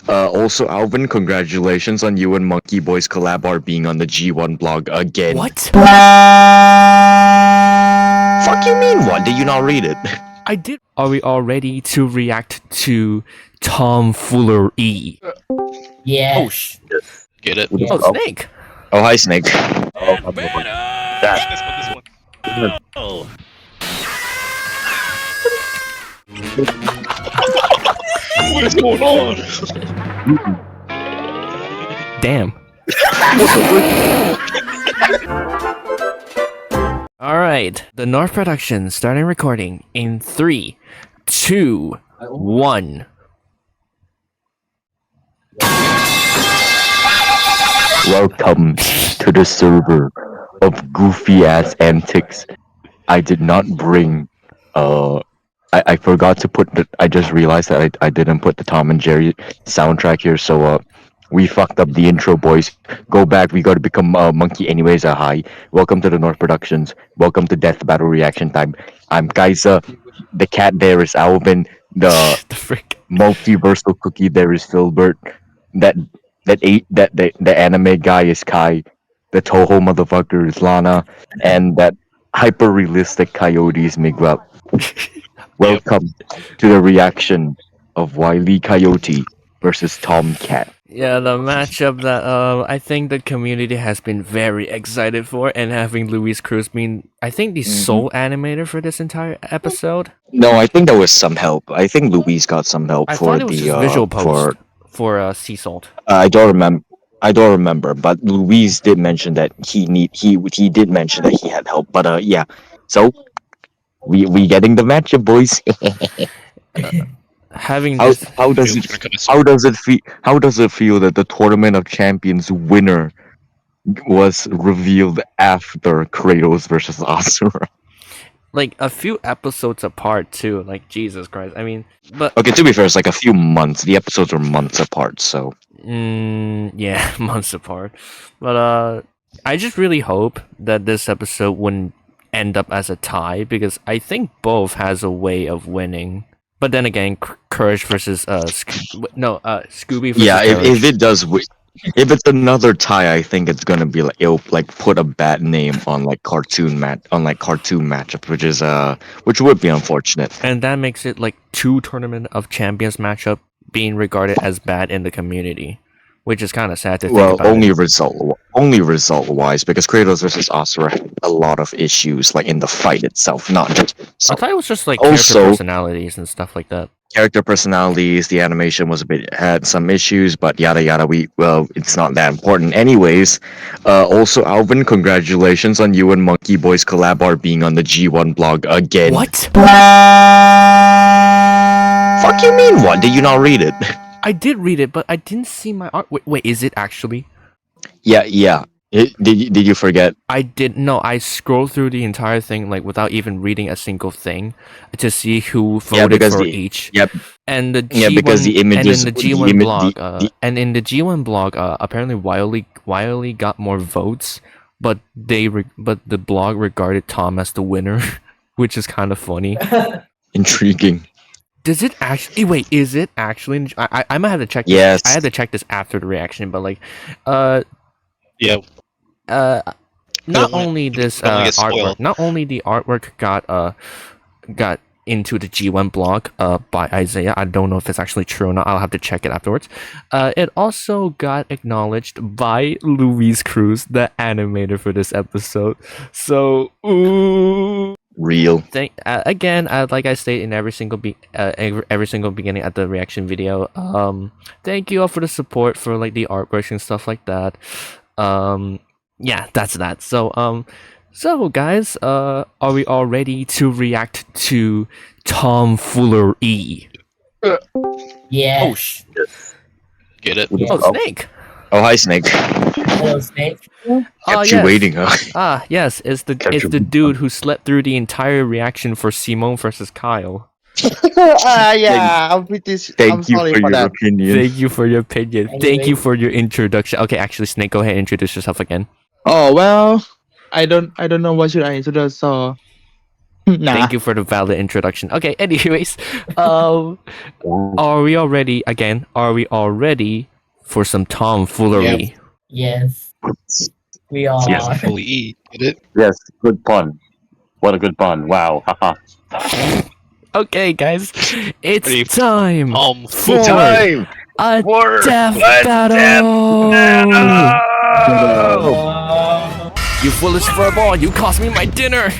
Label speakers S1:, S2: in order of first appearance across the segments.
S1: Also, Alvin, congratulations on you and Monkey Boys collab are being on the G1 blog again.
S2: What?
S1: Fuck you mean what? Did you not read it?
S2: I did. Are we all ready to react to TOMFOOLER E?
S3: Yeah.
S2: Oh,
S4: Get it?
S3: Yeah.
S2: oh, Snake.
S1: Oh, hi, Snake.
S4: Oh. What is going on?
S2: Damn. Alright, the North production starting recording in 3, 2, 1.
S1: Welcome to the server of goofy ass antics. I did not bring. I forgot to put the. I just realized that I didn't put the Tom and Jerry soundtrack here, so we fucked up the intro, boys. Go back. We gotta become monkey anyways. Hi. Welcome to the North Productions. Welcome to Death Battle Reaction Time. I'm Kaisa. The cat there is Alvin. The
S2: The frick.
S1: multiversal cookie there is Filbert. The anime guy is Kai. The Toho motherfucker is Lana, and that hyper realistic coyote is Miguel. Welcome to the reaction of Wile E Coyote versus Tom Cat.
S2: Yeah, the matchup that I think the community has been very excited for, and having Luis Cruz being, I think, the sole animator for this entire episode.
S1: No, I think there was some help. I think Luis got some help
S2: I
S1: for
S2: thought it was
S1: the
S2: just visual post for Sea Salt.
S1: I don't remember. I don't remember, but Luis did mention that he did mention that he had help. But yeah, so we getting the matchup, boys.
S2: Having
S1: How,
S2: this,
S1: how does it feel that the Tournament of Champions winner was revealed after Kratos versus Asura?
S2: like a few episodes apart too. Like Jesus Christ, I mean, but
S1: Okay, to be fair, it's like a few months. The episodes are months apart, so
S2: yeah, months apart. But I just really hope that this episode wouldn't end up as a tie, because I think both has a way of winning. But then again, Courage versus Scooby versus
S1: yeah.
S2: Courage.
S1: If it does, if it's another tie, I think it's gonna be like it'll like put a bad name on like cartoon matchup, which would be unfortunate.
S2: And that makes it like 2 Tournament of Champions matchup being regarded as bad in the community, which is kind of sad to think
S1: Well,
S2: about.
S1: only result wise, because Kratos versus Asura had a lot of issues like in the fight itself, not just
S2: I thought it was just like
S1: Also-
S2: character personalities and stuff like that.
S1: character personalities. The animation was had some issues, but yada yada. It's not that important, anyways. Also, Alvin, congratulations on you and Monkey Boys collab are being on the G1 blog again.
S2: What?
S1: Fuck you mean what? Did you not read it?
S2: I did read it, but I didn't see my art. Wait, is it actually?
S1: Yeah. Did you forget?
S2: I didn't know. I scrolled through the entire thing like without even reading a single thing to see who voted
S1: because
S2: for
S1: the-
S2: each.
S1: Yep.
S2: And the G1,
S1: Yeah, because the images-
S2: and in the
S1: the
S2: G1
S1: ima-
S2: blog,
S1: the-
S2: and in the G1 blog, apparently Wile E got more votes, but but the blog regarded Tom as the winner, which is kind of funny.
S1: Intriguing.
S2: Does it actually? Wait, is it actually? I might have to check. This.
S1: Yes.
S2: I had to check this after the reaction, but like,
S4: Yeah.
S2: not
S4: don't wanna-
S2: only this
S4: don't wanna get
S2: artwork,
S4: spoiled.
S2: not only the artwork got into the G1 blog by Isaiah. I don't know if it's actually true or not. I'll have to check it afterwards. It also got acknowledged by Luis Cruz, the animator for this episode. So, ooh.
S1: Real.
S2: Again, like I state in every single beginning at the reaction video, thank you all for the support for like the artworks and stuff like that. Yeah, that's that. So guys, are we all ready to react to TOMFOOLER E?
S3: Yeah.
S2: Oh
S4: Get it?
S3: Yeah.
S2: oh, Snake.
S1: Oh, hi, Snake.
S3: Hello, Snake.
S1: Kept you waiting, huh?
S2: Yes, it's the
S1: you-
S2: dude who slept through the entire reaction for Simone versus Kyle.
S5: Yeah, I'm pretty.
S1: Thank
S5: I'm
S1: you
S5: sorry
S1: for
S5: for
S1: your
S5: that.
S1: opinion.
S2: Thank you for your opinion. Thank
S3: Anyway.
S2: you for your introduction. Okay, actually, Snake, go ahead and introduce yourself again.
S5: Oh well, I don't know what should I introduce. So Nah.
S2: Thank you for the valid introduction. Okay, anyways, are we all ready again? Are we all ready for some tomfoolery?
S3: Yes. We all
S1: Yes.
S3: are.
S4: Wile E. Get it?
S1: Yes, good pun. What a good pun. Wow. Haha.
S2: Okay, guys, it's
S4: Ready?
S2: time for
S1: Time
S2: a
S1: for
S2: death battle. You foolish furball! You cost me my dinner.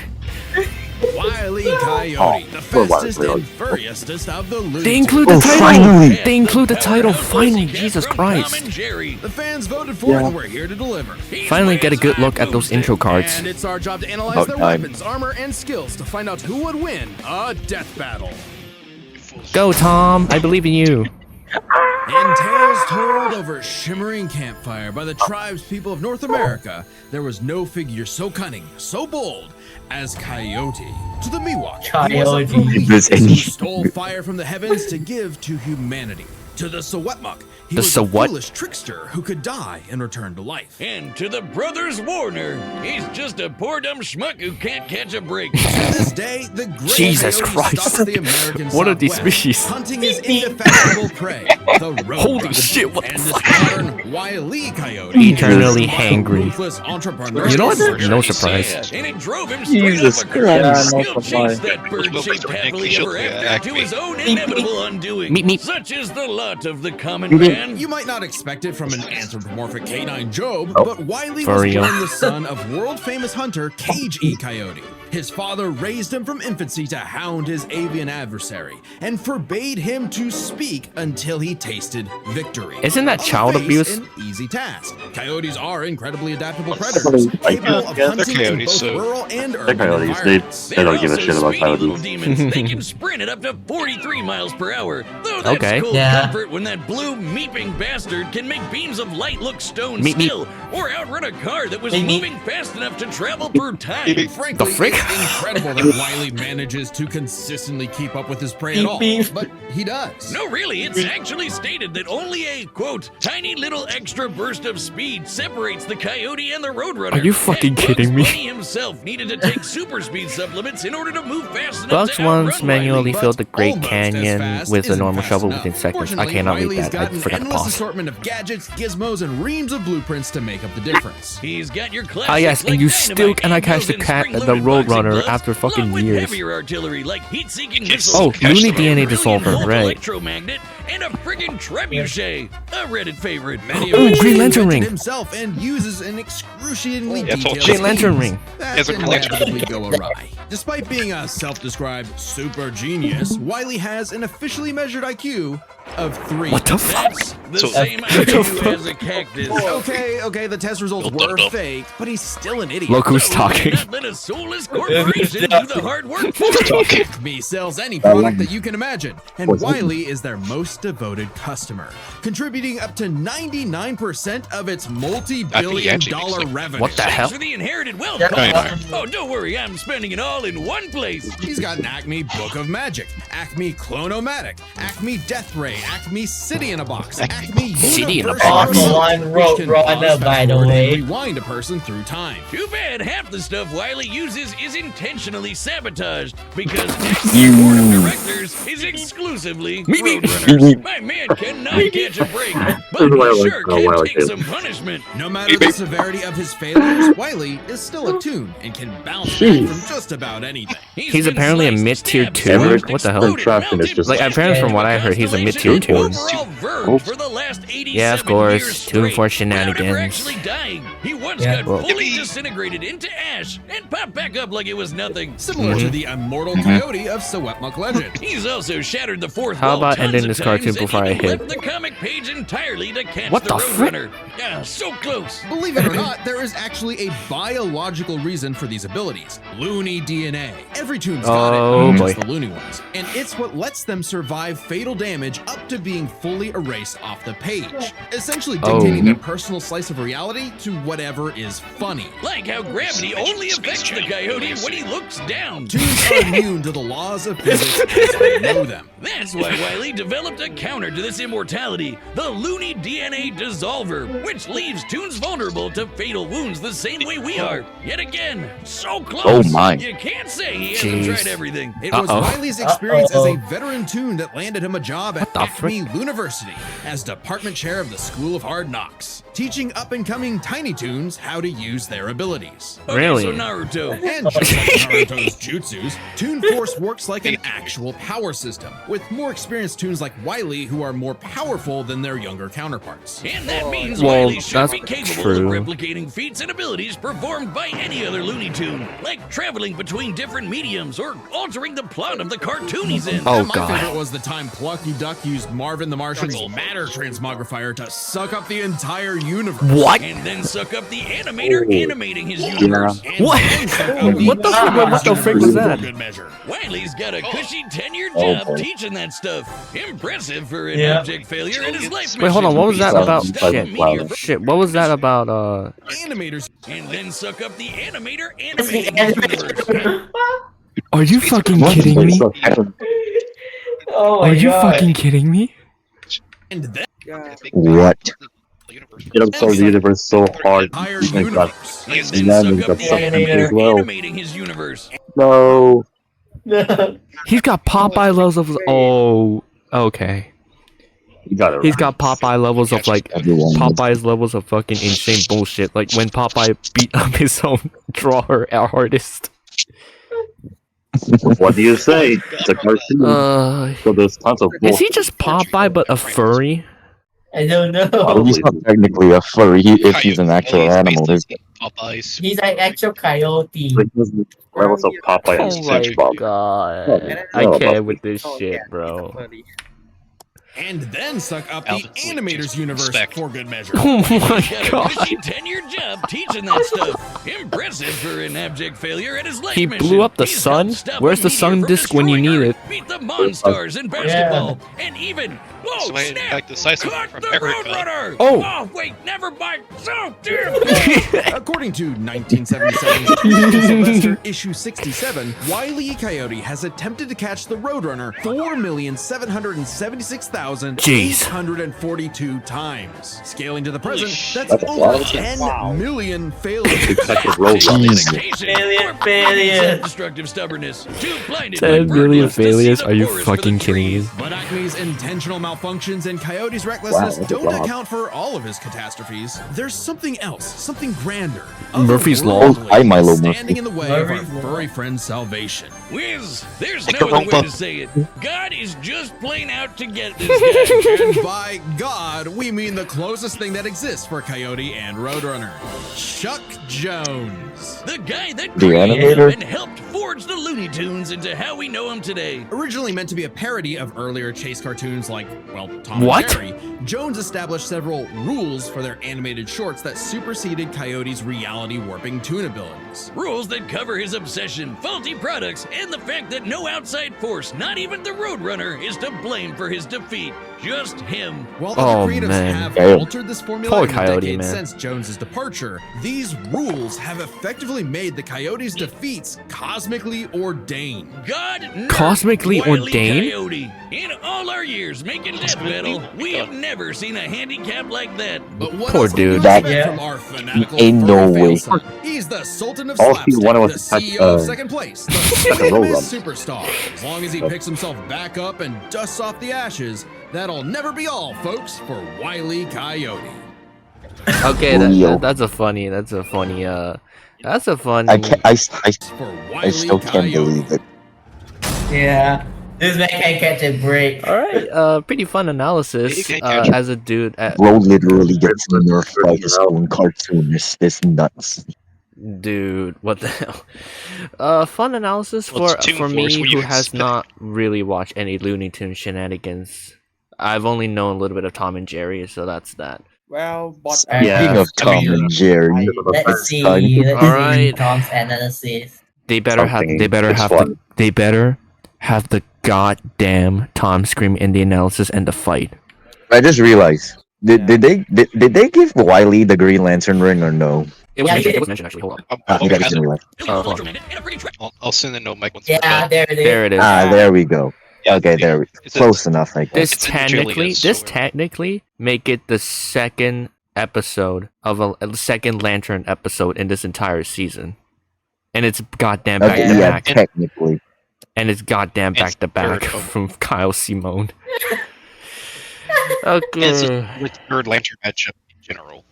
S6: Wile E. Coyote, the
S1: poor Wile E.
S6: fastest and furriest of the Looney
S2: They
S6: Tunes.
S2: include the
S1: Oh,
S2: title.
S1: finally.
S2: They include the title. Finally, Jesus Christ!
S6: The fans voted for it, and we're here to deliver.
S2: Finally, get a good look at those intro cards.
S6: And it's our job to analyze
S1: About
S6: their
S1: time.
S6: weapons, armor, and skills to find out who would win a death battle.
S2: Go, Tom! I believe in you.
S6: In tales told over shimmering campfire by the tribespeople of North America, there was no figure so cunning, so bold as Coyote. To the Miwok, he was a
S3: Coyote.
S1: If there's
S6: who
S1: any-
S6: stole fire from the heavens to give to humanity. To the Sewetmuk, he
S2: The
S6: was
S2: Sewet?
S6: a foolish trickster who could die and return to life.
S7: And to the brothers Warner, he's just a poor dumb schmuck who can't catch a break.
S6: To this day, the great
S2: Jesus
S6: coyote
S2: Christ.
S6: stalks the American
S2: What are these
S6: Southwest,
S2: species?
S6: hunting his indefatigable prey, the road
S2: Holy
S6: runner.
S2: shit, what the
S6: And this
S2: fuck?
S6: modern Wile E. Coyote
S2: Eternally
S6: is a
S2: hangry.
S6: ruthless entrepreneur.
S2: You know what?
S4: Pretty
S2: No
S4: sad.
S2: surprise.
S7: And it drove him straight
S1: Jesus
S7: up a cliff.
S1: Christ.
S5: Yeah, no
S7: He'll
S5: supply.
S7: chase that bird-shaped happily ever after to his own inevitable undoing.
S2: Meep, meep.
S7: Such is the lot of the common man.
S6: You might not expect it from an anthropomorphic canine Job,
S1: Oh.
S6: but Wile E.
S2: For
S6: was
S2: real.
S6: born the son of world-famous hunter Cage E. Coyote. His father raised him from infancy to hound his avian adversary, and forbade him to speak until he tasted victory.
S2: Isn't that
S6: On
S2: child
S6: face,
S2: abuse?
S6: An easy task. Coyotes are incredibly adaptable predators, capable of
S1: Yeah,
S6: hunting in
S4: coyotes,
S6: both
S4: so-
S6: rural and urban
S1: coyotes,
S6: environments.
S1: they don't give a
S7: also
S1: shit about
S7: speedy little
S1: coyotes.
S7: demons. They can sprint at up to 43 miles per hour. Though that's
S2: Okay.
S7: cold
S3: Yeah.
S7: comfort when that blue meeping bastard can make beams of light look stone
S2: Meep, meep.
S7: still, or outrun a car that was
S3: Meep, meep.
S7: moving fast enough to travel through time.
S6: Frankly,
S2: The frick?
S6: it's incredible that Wile E. manages to consistently keep up with his prey at
S3: Beep,
S6: all,
S3: beep.
S6: but he does.
S7: No, really, it's actually stated that only a, quote, tiny little extra burst of speed separates the coyote and the roadrunner.
S2: Are you fucking
S7: Heck,
S2: kidding me?
S7: Bugs Bunny himself needed to take super speed supplements in order to move fast enough
S2: Bugs
S7: to
S2: once
S7: outrun
S2: manually
S6: But
S2: filled the Great
S6: almost as
S2: Canyon
S6: fast
S2: with a
S6: isn't
S2: normal
S6: fast
S2: shovel
S6: enough.
S2: within seconds. I
S6: Fortunately,
S2: cannot read
S6: Wiley's
S2: that. I
S6: got an
S2: forgot to
S6: endless
S2: pause.
S6: assortment of gadgets, gizmos, and reams of blueprints to make up the difference.
S7: He's got your classics
S2: Ah, yes, and
S7: like
S2: you
S7: dynamite,
S2: still cannot catch the
S7: angles,
S2: cat-
S7: and
S2: the
S7: spring-loaded boxing
S2: Roadrunner
S7: gloves,
S2: after fucking
S7: along with
S2: years.
S7: heavier artillery like heat-seeking
S4: Yes.
S7: missiles.
S2: Oh,
S4: Catch
S2: Looney
S4: the
S2: DNA
S7: brilliant
S2: dissolver,
S7: volt
S2: right.
S7: electromagnet, and a friggin' trebuchet, a Reddit favorite.
S6: Many
S2: Oh,
S6: of which
S2: Green
S6: he
S2: Lantern
S6: invented
S2: ring.
S6: himself and uses in excruciatingly
S4: Yeah, it's all
S6: detailed
S2: Green Lantern
S6: schemes
S2: ring.
S6: that
S4: It's a Green Lantern.
S6: inevitably go awry. Despite being a self-described super genius, Wile E. has an officially measured IQ of 3.
S2: What the fuck?
S7: That's the
S4: So-
S7: same IQ as a cactus.
S6: Okay, the test results were fake, but he's still an idiot.
S2: Look who's
S7: So
S2: talking.
S7: Not let a soulless corporation do the hard work for you.
S6: Acme sells any product that you can imagine, and Wile E. is their most devoted customer, contributing up to 99% of its multi-billion dollar revenue.
S2: What the hell?
S7: Thanks for the inherited wealth.
S3: Yeah.
S7: Oh, don't worry, I'm spending it all in one place.
S6: He's got an Acme Book of Magic, Acme Clonomatic, Acme Death Ray, Acme City in a Box, Acme
S2: City in a
S6: Universal
S2: Box.
S6: Remote,
S3: One
S6: which can
S3: Roadrunner,
S6: pause,
S3: by the
S6: fast-forward,
S3: way.
S6: and rewind a person through time.
S7: Too bad half the stuff Wiley uses is intentionally sabotaged because Acme's
S1: You-
S7: board of directors is exclusively Roadrunners. My man cannot catch a break, but
S1: Wiley-
S7: he sure
S1: oh,
S7: can
S1: Wiley
S7: take
S1: did.
S7: some punishment.
S6: No matter the severity of his failures, Wile E. is still a tune and can bounce back from just about anything.
S2: He's
S7: been
S2: apparently a
S7: sliced,
S2: mid-tier
S7: stabbed,
S2: tune?
S7: slashed,
S2: What the hell?
S7: exploded,
S1: Contraption is
S7: melted,
S1: just
S2: Like, apparently from what I heard, he's a mid-tier
S7: constellation,
S2: tune.
S7: overall verge for the last 87
S2: Yeah, of course,
S7: years
S2: tune for
S7: straight, without ever
S2: shenanigans.
S7: actually dying. He once
S3: Yeah.
S7: got
S2: Well-
S7: fully disintegrated into ash and popped back up like it was nothing.
S6: Similar to the immortal coyote of Sewetmuk legend.
S7: He's also shattered the fourth
S2: How
S7: wall
S2: about
S7: tons
S2: ending
S7: of
S2: this cartoon
S7: times and
S2: before I
S7: even
S2: hit?
S7: left the comic page entirely to catch
S2: What the frick?
S7: Roadrunner. Yeah, so close.
S6: Believe it or not, there is actually a biological reason for these abilities. Looney DNA. Every tune's got
S2: Oh,
S6: it, not
S2: boy.
S6: just the loony ones. And it's what lets them survive fatal damage up to being fully erased off the page, essentially dictating their personal slice of reality to whatever is funny.
S7: Like how gravity only affects the coyote when he looks down.
S6: Toons are immune to the laws of physics as we know them.
S7: That's why Wile E developed a counter to this immortality, the Looney DNA Dissolver, which leaves Toons vulnerable to fatal wounds the same way we are. Yet again, so close.
S1: Oh my.
S7: You can't say he hasn't tried everything.
S6: It was Wiley's experience as a veteran Toon that landed him a job at Acme University as department chair of the School of Hard Knocks, teaching up-and-coming Tiny Toons how to use their abilities.
S7: Okay,
S2: Really?
S7: so Naruto.
S6: And just like Naruto's jutsus, Toon Force works like an actual power system, with more experienced Toons like Wile E who are more powerful than their younger counterparts.
S7: And that means
S2: Well,
S7: Wile E should
S2: that's
S7: be capable
S2: true.
S7: of replicating feats and abilities performed by any other Looney Tune, like traveling between different mediums or altering the plot of the cartoon he's in.
S2: Oh,
S6: And my
S2: God.
S6: favorite was the time Plucky Duck used Marvin the Martian's matter transmogrifier to suck up the entire universe.
S2: What?
S7: And then suck up the animator animating his universe.
S6: And
S2: What?
S6: then suck up
S2: What the frick- what the frick was that?
S6: For good measure.
S7: Wiley's got a cushy 10-year
S1: Oh,
S7: job
S1: boy.
S7: teaching that stuff. Impressive for an
S3: Yeah.
S7: abject failure in his life
S2: Wait, hold on. What was that
S1: Wow.
S2: about?
S1: Wow.
S2: Shit.
S1: Wow.
S2: Shit. What was that about?
S6: Animators
S7: And then suck up the animator animating his universe.
S2: Are you fucking kidding me?
S3: Oh my
S2: Are you
S3: god.
S2: fucking kidding me?
S6: and then
S1: What? It absorbs the universe so hard.
S6: entire
S1: Oh my God.
S6: universe.
S7: And
S1: And
S7: then
S1: then
S7: suck
S1: there's
S7: up
S1: the
S7: the
S1: supplement
S7: animator
S1: as well.
S7: animating his universe.
S1: No.
S2: He's got Popeye levels of. Oh, okay.
S1: You got it.
S2: He's got Popeye levels of like
S1: Everyone.
S2: Popeye's levels of fucking insane bullshit. Like when Popeye beat up his own drawer artist.
S1: What do you say? It's a cartoon. So there's tons of
S2: Is he just Popeye but a furry?
S3: I don't
S1: Well,
S3: know.
S1: he's not technically a furry if he's an actual animal. There's
S4: Popeyes.
S3: He's an actual coyote.
S1: levels of Popeye and
S2: Oh my
S1: SpongeBob.
S2: god. I
S1: Oh,
S2: can't with this shit, bro.
S6: And then suck up the
S4: Alvin,
S6: animators universe
S4: respect.
S6: for good measure.
S2: Oh my
S7: Got a
S2: god.
S7: cushy 10-year job teaching that stuff. Impressive for an abject failure at his life
S2: He
S7: mission.
S2: blew up the
S7: He's
S2: sun?
S7: helped stop
S2: Where's
S7: a
S2: the
S7: meteor
S2: sun
S7: from
S2: disk when you
S7: destroying
S2: need
S7: Earth,
S2: it?
S7: Beat the Monstars in basketball. And even, whoa,
S4: So I
S7: snap!
S4: attacked decisive
S7: Caught
S4: from
S7: the
S4: America.
S7: Roadrunner!
S2: Oh.
S7: wait, never mind. So damn.
S6: According to 1977's Sylvester issue 67, Wile E. Coyote has attempted to catch the Roadrunner 4,776,842 times. Scaling to the present, that's
S1: That's a
S6: over
S1: lot.
S6: 10 million failures.
S3: Failure, failure.
S7: Self-destructive stubbornness. Too blinded
S2: 10
S7: by
S2: million
S7: bird lust to see
S2: failures?
S7: the
S2: Are you
S7: forest for the
S2: fucking kidding me?
S7: trees.
S6: But Acme's intentional malfunctions and Coyote's recklessness
S1: Wow,
S6: don't
S1: wow.
S6: account for all of his catastrophes. There's something else, something grander.
S2: Murphy's Law.
S6: otherworldly,
S1: Hi, Milo
S6: standing in the way of our
S3: Murphy's Law.
S6: furry friend's salvation.
S7: Wiz, there's
S4: Like
S7: no
S4: a
S7: other way
S4: romper.
S7: to say it. God is just plain out to get this guy.
S6: And by God, we mean the closest thing that exists for Coyote and Roadrunner. Chuck Jones.
S7: The guy that
S1: The
S7: created
S1: animator?
S7: and helped forge the Looney Tunes into how we know him today.
S6: Originally meant to be a parody of earlier chase cartoons like, well, Tom
S2: What?
S6: and Jerry, Jones established several rules for their animated shorts that superseded Coyote's reality warping toon abilities.
S7: Rules that cover his obsession, faulty products, and the fact that no outside force, not even the Roadrunner, is to blame for his defeat. Just him.
S6: While
S2: Oh,
S6: other creatives
S2: man.
S6: have
S1: Yeah.
S6: altered this formula
S2: Poor
S6: in the
S2: Coyote,
S6: decades
S2: man.
S6: since Jones's departure, these rules have effectively made the Coyote's defeats cosmically ordained.
S7: God nerfed
S2: Cosmically
S7: Wile E.
S2: ordained?
S7: Coyote. In all our years making death metal, we have never seen a handicap like that.
S6: But what
S2: Poor
S6: else can we
S2: dude.
S6: expect
S3: Yeah.
S6: from our fanatical
S1: Ain't no
S6: furry
S1: way.
S6: failson? He's the Sultan of
S1: All he
S6: Slapstick,
S1: wanted
S6: the
S1: was to touch,
S6: CEO of second place, the famous
S1: Roadrunner.
S6: superstar. As long as he picks himself back up and dusts off the ashes, that'll never be all, folks, for Wile E. Coyote.
S2: Okay,
S1: Leo.
S2: that's a funny. That's a funny.
S1: I can't.
S6: For Wile
S1: I
S6: E.
S1: still can't
S6: Coyote.
S1: believe it.
S3: Yeah. This man can't catch a break.
S2: All right, pretty fun analysis.
S4: You can't catch
S2: As a dude,
S1: Bro literally gets nerfed by his own cartoon. It's nuts.
S2: dude, what the hell? Fun analysis
S4: Well,
S2: for
S4: it's Toon
S2: for
S4: Force,
S2: me
S4: what do you
S2: who has
S4: expect?
S2: not really watched any Looney Tunes shenanigans. I've only known a little bit of Tom and Jerry, so that's that.
S5: Well, but
S1: Speaking of Tom and Jerry,
S3: Let's see.
S1: Sorry.
S3: Let's see
S2: Alright.
S3: Tom's analysis.
S2: They better have.
S1: Something
S2: They better
S1: is
S2: have.
S1: fun.
S2: They better have the goddamn Tom Scream in the analysis and the fight.
S1: I just realized. Did they give Wile E the Green Lantern ring or no?
S2: It was,
S3: Yeah,
S2: mentioned,
S3: yeah.
S2: it was mentioned actually. Hold on.
S1: Okay, I just realized.
S2: Oh,
S4: I'll send a note, Mike. Once
S3: Yeah, there it is.
S2: there it is.
S1: There we go. Okay, there.
S4: It's a-
S1: Close enough, I guess.
S2: This technically make it the second episode of a second Lantern episode in this entire season, and it's goddamn back
S1: Okay,
S2: to
S1: yeah,
S2: back,
S1: technically.
S2: and it's goddamn
S4: It's
S2: back to back
S4: third of-
S2: from Kyle Simone.
S4: It's
S2: Okay.
S4: a third Lantern matchup in general.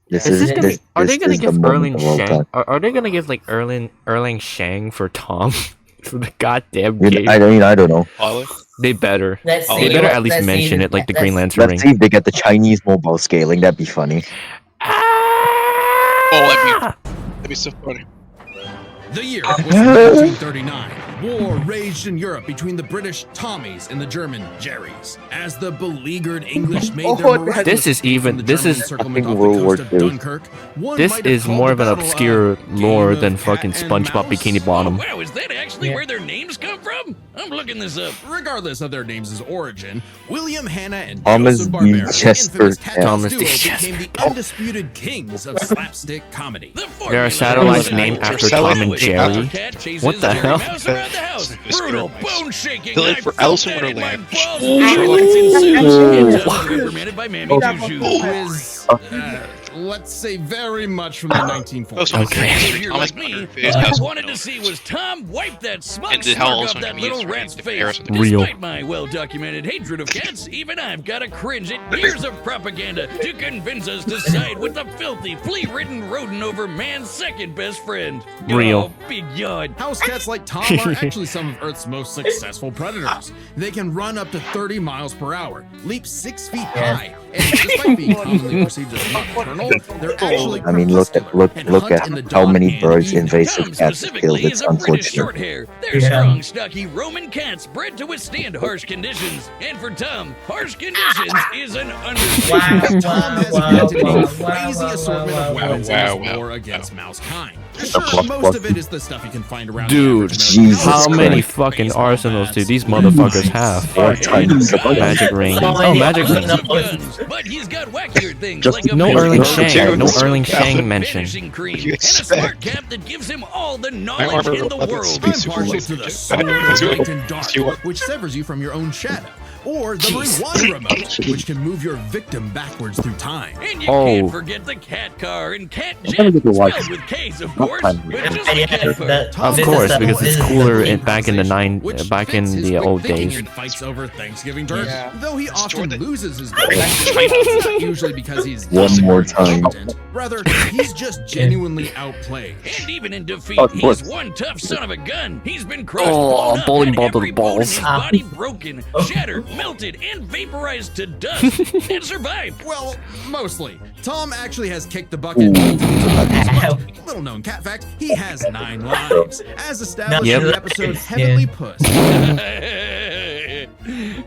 S1: This
S2: Is
S1: is
S2: this gonna,
S1: this,
S2: are they
S1: this
S2: gonna
S1: is the
S2: give
S1: moment
S2: Erling
S1: of all
S2: Shang?
S1: time.
S2: Are they gonna give like Erling Shang for Tom for the goddamn
S1: You
S2: game?
S1: know, I don't know.
S4: Ollie?
S2: They better.
S3: Let's
S4: Oh,
S2: They
S3: see.
S2: better at least
S3: Let's
S2: mention
S3: see.
S2: it like the
S3: Let's-
S2: Green Lantern
S1: Let's
S2: ring.
S1: see if they get the Chinese mobile scaling. That'd be funny.
S4: Oh, that'd be so funny.
S6: The year was 1939. War raged in Europe between the British Tommies and the German Jerrys. As the beleaguered English made their miraculous
S2: This is
S6: escape
S2: even-
S6: from the
S2: this
S6: German
S2: is
S6: encirclement
S1: fucking
S6: off
S1: World
S6: the
S1: War
S6: coast
S1: II.
S6: of Dunkirk, one
S2: This
S6: might have
S2: is
S6: called
S2: more
S6: the
S2: of an
S6: battle
S2: obscure
S6: a
S2: lore
S6: game
S2: than
S6: of
S2: fucking
S6: cat and
S2: SpongeBob
S6: mouse.
S2: Bikini Bottom.
S7: Wow, is that actually
S3: Yeah.
S7: where their names come from? I'm looking this up.
S6: Regardless of their names' origin, William Hanna and
S1: Thomas
S6: Joseph
S1: D.
S6: Barbera, the
S1: Chester
S6: infamous
S1: Cat.
S6: cat
S2: Thomas
S6: duo,
S2: D.
S6: became the undisputed kings of slapstick comedy.
S7: The
S2: There are
S7: formula
S2: satellites
S7: is
S2: named
S7: that
S2: after
S7: Tom
S2: Tom and
S7: with
S2: Jerry.
S7: Dr. Cat chases
S2: What the
S7: Jerry
S2: hell?
S7: Mouse around the house. Brutal, bone-shaking.
S4: Fill it
S7: I
S4: for
S7: felt
S4: Alice in
S7: that in my
S4: Wonderland.
S7: balls.
S4: Ooh.
S7: And Tom reprimanded by Mammy Juju.
S6: Who is, let's say, very much from the 1940s.
S2: Okay.
S7: If you're
S4: Thomas
S7: like me,
S4: Butterface
S7: all I
S4: has
S7: wanted
S4: no-
S7: to see was Tom wipe that smug
S4: And how
S7: smirk
S4: also
S7: off that
S4: can we use
S7: little rat's
S4: the
S7: face.
S4: comparison to
S2: Real.
S7: Despite my well-documented hatred of cats, even I've got to cringe at years of propaganda to convince us to side with the filthy, flea-ridden rodent over man's second best friend.
S2: Real.
S7: Oh, big yawn.
S6: House cats like Tom are actually some of Earth's most successful predators. They can run up to 30 miles per hour, leap 6 feet high, and despite being commonly perceived as nocturnal, they're actually
S1: I mean, look at how many birds invasive
S7: Tom
S1: cats
S7: specifically
S1: killed.
S7: is
S1: It's
S7: a British
S1: unfortunate.
S7: shorthair. They're
S3: Yeah.
S7: strong, stocky Roman cats bred to withstand harsh conditions. And for Tom, harsh conditions is an understatement.
S6: Tom has invented a crazy assortment of weapons in
S4: wow,
S6: his
S4: wow,
S6: war against mousemind.
S1: The
S6: Sure,
S1: fuck,
S6: most
S1: fuck.
S6: of it is the stuff you can find around
S2: Dude,
S6: the average American
S1: Jesus
S6: house.
S2: How many
S1: Christ.
S2: fucking
S6: Baseball
S2: arsenals do
S6: bats,
S2: these motherfuckers have?
S1: Four times.
S2: Magic ring.
S3: So
S2: Oh,
S3: many
S2: magic ring.
S3: arsenals.
S7: Guns, but he's got wackier things
S1: Just
S7: like a
S2: No
S7: big
S2: Erling
S7: bird
S2: Shang. No
S7: with
S2: Erling
S7: a
S2: Shang mentioned.
S7: vanishing cream,
S4: You
S7: and a smart
S4: expect.
S7: cap that gives him all the
S4: My
S7: knowledge
S4: armor
S7: in the
S4: weapons
S7: world.
S4: speak
S6: I'm
S4: super
S6: partial
S4: light.
S6: to the sword of light and dark,
S4: You are-
S6: which severs you from your own shadow, or the rewind remote, which can move your victim backwards through time.
S7: And you
S2: Oh.
S7: can't forget the cat car and cat
S1: I'm
S7: jet,
S1: gonna get to watch
S7: spelled with K's, of
S1: Not
S7: course,
S1: time.
S7: but just
S3: Yeah,
S7: the cat part.
S2: Of
S3: This is
S2: course,
S3: the-
S2: because
S3: this
S2: it's
S3: is the
S2: cooler
S3: thing.
S2: back in the
S6: Which
S2: back
S6: fits
S2: in
S6: his
S2: the
S6: quick
S2: old
S6: thinking
S2: days.
S6: and fights over Thanksgiving turkey.
S5: Yeah.
S6: Though he often
S4: the-
S6: loses his battle, it's not usually because he's
S1: One more time.
S6: incompetent. Rather, he's just genuinely outplayed.
S7: And even in defeat,
S1: Of course.
S7: he's one tough son of a gun. He's been crushed,
S2: Oh,
S7: blown up,
S2: bowling
S7: had
S2: ball to
S7: every
S2: the
S7: bone in
S2: balls.
S7: his body broken, shattered, melted, and vaporized to dust, and survived.
S6: Well, mostly. Tom actually has kicked the bucket multiple times.
S3: Ow.
S6: Little known cat fact, he has 9 lives, as established
S2: Yep.
S6: in the episode Heavenly Puss.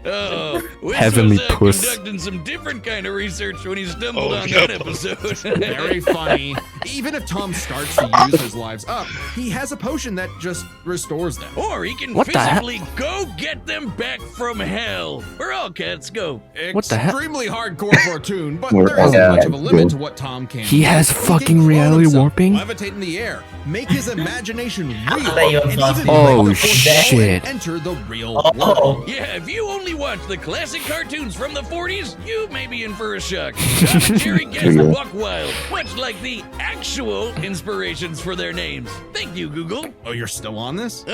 S7: Oh, Wiz
S2: Heavenly
S7: was,
S2: puss.
S7: conducting some different kind of research when he stumbled
S4: Oh,
S7: on
S4: yeah.
S7: that episode.
S6: Very funny. Even if Tom starts to use his lives up, he has a potion that just restores them.
S7: Or he can
S2: What the hell?
S7: physically go get them back from hell. Where all cats go.
S2: What the hell?
S6: Extremely hardcore for a tune, but
S1: We're
S6: there isn't
S1: all
S6: much of a
S1: cats,
S6: limit
S1: dude.
S6: to what Tom can
S2: He
S6: do.
S2: has
S6: He can
S2: fucking
S6: clone
S2: reality
S6: himself,
S2: warping?
S6: levitate in the air, make his imagination real,
S3: bet you
S6: and
S3: have
S6: even
S3: lost
S2: Oh,
S6: break the fourth wall and
S2: shit.
S6: enter the real
S3: Oh.
S6: world.
S7: Yeah, if you only watch the classic cartoons from the 40s, you may be in for a shock. Tom and Jerry gets
S1: Yeah.
S7: buck wild, much like the actual inspirations for their names. Thank you, Google.
S6: Oh, you're still on this?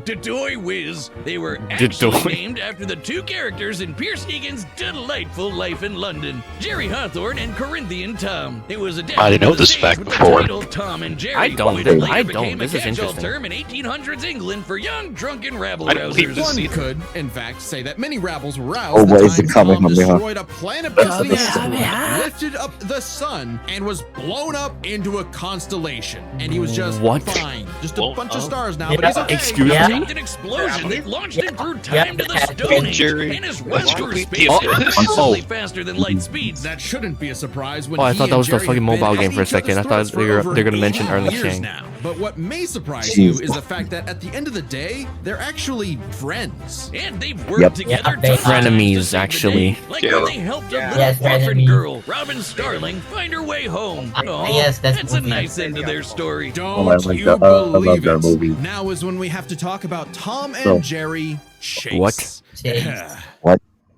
S7: Dodoy Whiz. They were actually
S2: Dodoy.
S7: named after the two characters in Pierce Egan's delightful life in London, Jerry Hawthorne and Corinthian Tom. It was adapted
S4: I didn't know
S7: to the
S4: this
S7: stage
S4: fact
S7: with
S4: before.
S7: The title Tom and Jerry.
S2: I don't.
S7: which later
S2: I don't.
S7: became
S2: This
S7: a
S2: is
S7: catch-all
S2: interesting.
S7: term in 1800s England for young drunken
S4: I
S7: rabble
S4: didn't believe
S7: rousers.
S4: this
S6: One
S4: either.
S6: could, in fact, say that many rabbles were roused
S1: Oh,
S6: the
S1: what is
S6: time
S1: the
S6: Tom
S1: Kamehameha?
S6: destroyed a planet based in the
S2: Kamehameha?
S6: asteroid, lifted up the sun, and was blown up into a constellation. And he was just
S2: What?
S6: fine. Just a
S4: Well,
S6: bunch of
S3: oh.
S6: stars now,
S3: Yeah.
S6: but he's okay.
S2: Excuse
S3: Yeah.
S2: me?
S7: An explosion that launched him through
S3: Yeah.
S7: time to the
S3: Yeah.
S7: Stone Age,
S4: Jerry.
S7: and has run through
S4: Oh.
S7: space
S4: Oh.
S7: impossibly faster than light speeds.
S6: That shouldn't be a surprise when
S2: Oh, I
S6: he
S2: thought that
S6: and
S2: was the
S6: Jerry
S2: fucking
S6: have been
S2: mobile
S6: at
S2: game for a
S6: each other's
S2: second. I thought
S6: throats
S2: they were
S6: for
S2: gonna
S6: over
S2: mention
S6: 80
S2: Erling
S6: years
S2: Shang.
S6: now. But what may surprise
S1: Jeez.
S6: you is the fact that at the end of the day, they're actually friends.
S7: And they've worked
S1: Yep.
S7: together
S3: Yeah,
S7: tons
S2: frenemies,
S7: to save the
S2: actually.
S7: day, like
S4: Yeah.
S7: when they helped a
S4: Yeah.
S7: little
S3: Yes,
S7: orphan
S3: frenemies.
S7: girl, Robin Starling, find her way home. Aw,
S3: yes, that's
S7: it's a
S3: movie.
S7: nice end to their story.
S6: Don't
S1: I like
S6: you
S1: that. I love
S6: believe
S1: that
S6: it?
S1: movie.
S6: Now is when we have to talk about Tom and
S1: So-
S6: Jerry Chase.
S2: What?
S3: Chase.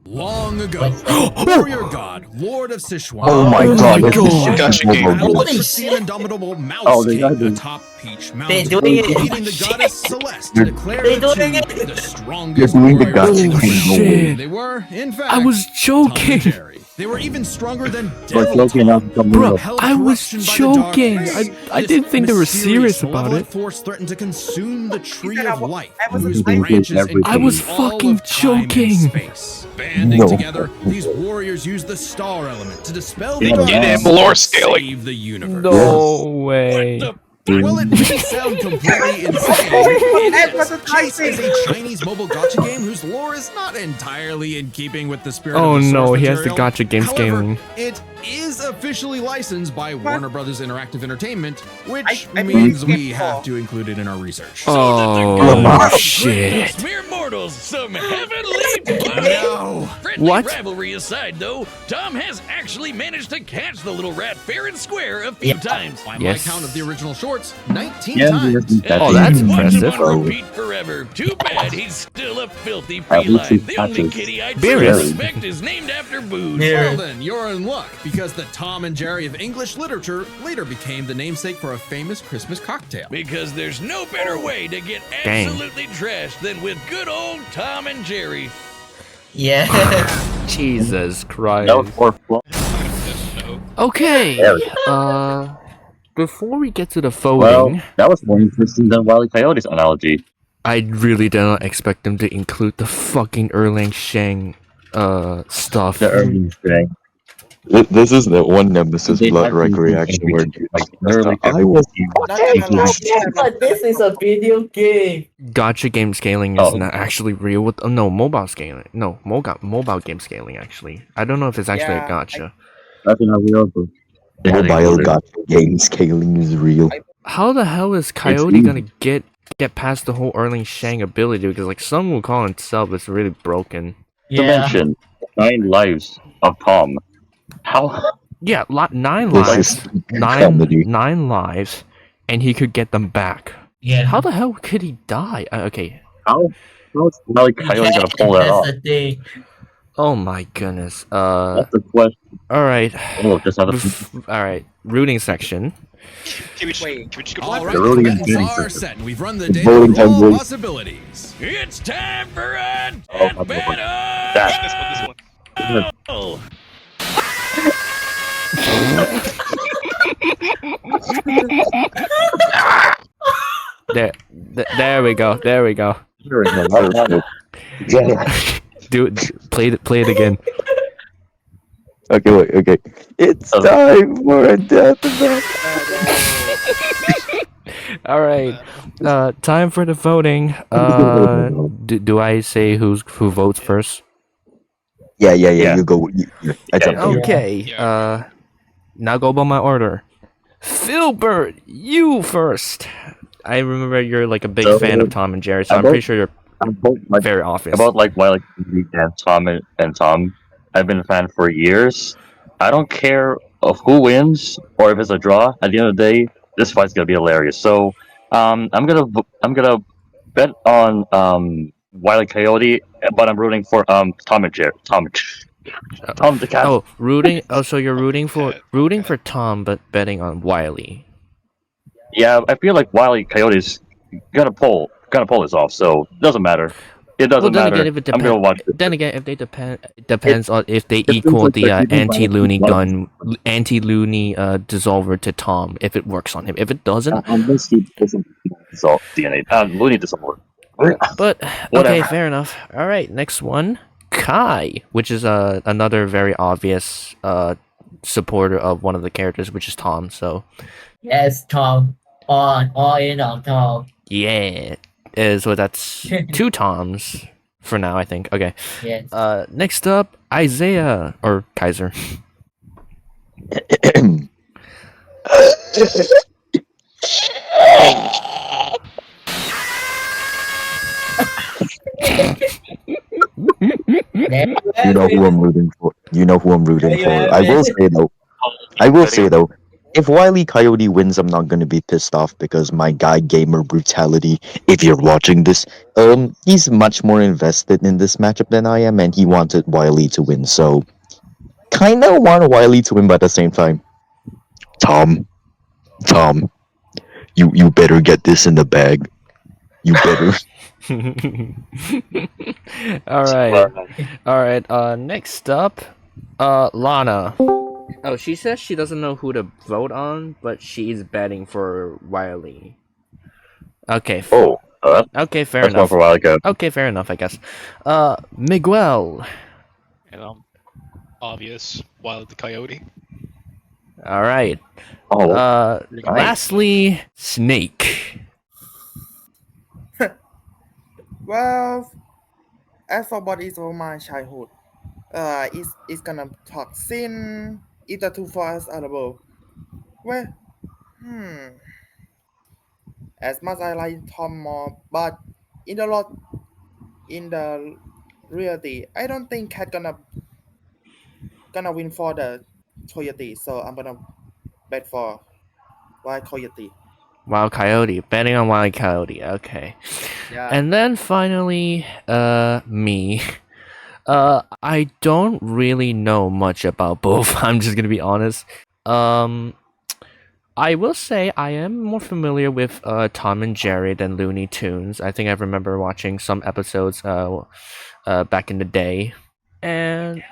S6: Long ago,
S3: What's
S6: warrior god, Lord of Sichuan.
S1: Oh my
S2: Oh
S1: god,
S2: my
S1: this
S2: God.
S1: is
S4: Gotcha
S1: so
S4: game.
S1: good.
S6: Battled the
S3: Holy
S6: pristine
S3: shit.
S6: indomitable Mouse
S1: Oh, they
S6: King
S1: got this.
S6: atop Peach
S3: They're
S6: Mountain,
S3: doing it.
S6: defeating the goddess Celeste to declare
S3: They're
S6: the
S3: doing
S6: two
S3: it.
S6: the strongest
S1: They're doing the
S6: warriors in the
S1: gotcha
S6: realm.
S2: shit.
S6: They were, in fact,
S2: I was
S6: Tom and
S2: joking.
S6: Jerry. They were even stronger than
S1: But
S6: Devil
S1: joking
S6: Tom.
S1: out,
S2: Bro,
S6: Held
S2: I was
S6: corruption by the dark
S2: joking.
S6: race.
S2: I
S6: This
S2: didn't think they were
S6: mysterious
S2: serious about
S6: malevolent
S2: it.
S6: force threatened to consume the tree of life,
S5: was
S6: whose
S1: thinking
S6: branches
S1: everything.
S2: I was
S6: encase all
S2: fucking
S6: of time and
S2: joking.
S6: space. Banding
S1: No.
S6: together, these warriors use the star element to dispel the
S1: Yeah,
S6: darkness
S1: man.
S6: and
S4: Lore scaling.
S6: save the universe.
S2: No way.
S6: Well, it may sound completely insane. Chase is a Chinese mobile gacha game whose lore is not entirely in keeping with the spirit
S2: Oh
S6: of the
S2: no,
S6: source
S2: he has the
S6: material.
S2: gacha game
S6: However,
S2: scaling.
S6: it is officially licensed by Warner Brothers Interactive Entertainment, which
S5: I
S6: means
S5: believe
S6: we
S5: it.
S6: have to include it in our research.
S2: Oh shit.
S7: Mere mortals, some heavenly fun.
S6: No.
S7: Friendly
S2: What?
S7: rivalry aside, though, Tom has actually managed to catch the little rat fair and square a few times.
S6: By
S2: Yes.
S6: my count of the original shorts, 19
S1: Yeah,
S6: times.
S2: Oh, that's
S7: Watch him
S2: impressive.
S7: on repeat forever. Too bad he's still a filthy
S1: At least
S7: feline.
S1: he
S7: The only
S1: catches.
S7: kitty I
S2: Beer
S7: truly
S2: is.
S7: respect is named after booze.
S3: Yeah.
S6: Well then, you're in luck, because the Tom and Jerry of English literature later became the namesake for a famous Christmas cocktail.
S7: Because there's no better way to get
S2: Dang.
S7: absolutely trashed than with good old Tom and Jerry.
S3: Yeah.
S2: Jesus Christ.
S1: That was more fun.
S2: Okay.
S1: There.
S2: Before we get to the
S1: Well,
S2: voting,
S1: that was more interesting than Wile E. Coyote's analogy.
S2: I really did not expect them to include the fucking Erlang Shang stuff.
S1: The early thing.
S8: This is the one Nemesis
S1: They
S8: Blood
S1: actually
S8: Wreck
S1: did
S8: reaction where
S1: everything. Like, literally
S8: I
S1: every
S8: was
S1: team
S5: Not gonna lie.
S3: But this is a video game.
S2: Gacha game scaling is
S1: Oh.
S2: not actually real with no mobile scaling. No, mobile game scaling actually. I don't know if it's actually
S5: Yeah,
S2: a gacha.
S1: That's not real. But
S8: mobile gacha game scaling is real.
S2: How the hell is Coyote
S1: easy.
S2: gonna get past the whole Erlang Shang ability? Because like some will call itself it's really broken.
S1: Dimension 9 lives of Tom. How?
S2: Yeah, 9
S8: This
S2: lives,
S8: is comedy.
S2: 9 lives, and he could get them back.
S3: Yeah.
S2: How the hell could he die? Okay.
S1: How is Wile E. Coyote gonna pull that
S3: That's
S1: off?
S3: the thing.
S2: Oh my goodness.
S1: That's the question.
S2: All right.
S1: Oh, just have a
S2: All right. Rooting section.
S4: Can we just,
S5: Wait.
S4: can we just go
S6: All
S4: to
S6: right,
S1: The
S6: the
S1: rolling
S6: combatants
S1: and
S6: are
S1: system.
S6: set, and we've run the
S8: The
S6: day
S8: voting
S6: for all
S8: time, boys.
S6: possibilities.
S7: It's time for a
S1: Oh,
S7: death battle!
S1: That-
S4: this one?
S7: Oh.
S2: There we go. There we go. Play it again.
S8: Okay, wait, okay. It's
S1: Oh.
S8: time for a death battle.
S2: All right. Time for the voting. Do I say who votes first?
S8: Yeah,
S1: Yeah.
S8: you go. It's up to you.
S2: Okay.
S4: Yeah.
S2: Now go by my order. Filbert, you first. I remember you're like a big
S1: So,
S2: fan of Tom and Jerry, so I'm
S1: about-
S2: pretty sure you're very obvious.
S1: About like Wile E. and Tom and Tom, I've been a fan for years. I don't care of who wins or if it's a draw. At the end of the day, this fight's gonna be hilarious. So, I'm gonna bet on Wile E. Coyote, but I'm rooting for Tom and Jerry. Tom the cat.
S2: Oh, rooting. Oh, so you're rooting for Tom, but betting on Wile E.
S1: Yeah, I feel like Wile E. Coyote's gonna pull this off. So it doesn't matter. It doesn't
S2: then
S1: matter.
S2: again, if it
S1: I'm gonna watch it.
S2: Then again, if they depends on if they
S1: depends
S2: equal
S1: on
S2: the
S1: the people
S2: anti-loony
S1: like-
S2: gun, anti-loony dissolver to Tom. If it works on him, if it doesn't,
S1: Unless he doesn't dissolve DNA. Looney doesn't work.
S2: but okay,
S1: Whatever.
S2: fair enough. All right, next one, Kai, which is another very obvious supporter of one of the characters, which is Tom. So
S3: Yes, Tom. All in on Tom.
S2: yeah, so that's 2 Toms for now, I think. Okay.
S3: Yes.
S2: Next up, Isaiah or Kaiser.
S8: You know who I'm rooting for. You know who I'm rooting for. I will say though, if Wile E Coyote wins, I'm not gonna be pissed off because my guy Gamer Brutality, if you're watching this, he's much more invested in this matchup than I am, and he wanted Wile E to win. So, kinda want Wile E to win, but at the same time, Tom, you better get this in the bag. You better.
S2: All right. Next up, Lana. Oh, she says she doesn't know who to vote on, but she's betting for Wile E. Okay.
S1: Oh,
S2: Okay, fair
S1: that's one
S2: enough.
S1: for a while ago.
S2: Okay, fair enough, I guess. Miguel.
S4: Obvious. Wild the Coyote.
S2: All right.
S1: Oh,
S2: Lastly, Snake.
S5: Well, as for what is from my childhood, it's gonna talk sin. If the two forces are available, well, as much I like Tom more, but in the reality, I don't think Cat gonna win for the Coyote, so I'm gonna bet for Wild Coyote.
S2: Wild Coyote. Betting on Wild Coyote. Okay.
S5: Yeah.
S2: And then finally, me. I don't really know much about both. I'm just gonna be honest. I will say I am more familiar with Tom and Jerry than Looney Tunes. I think I remember watching some episodes back in the day, and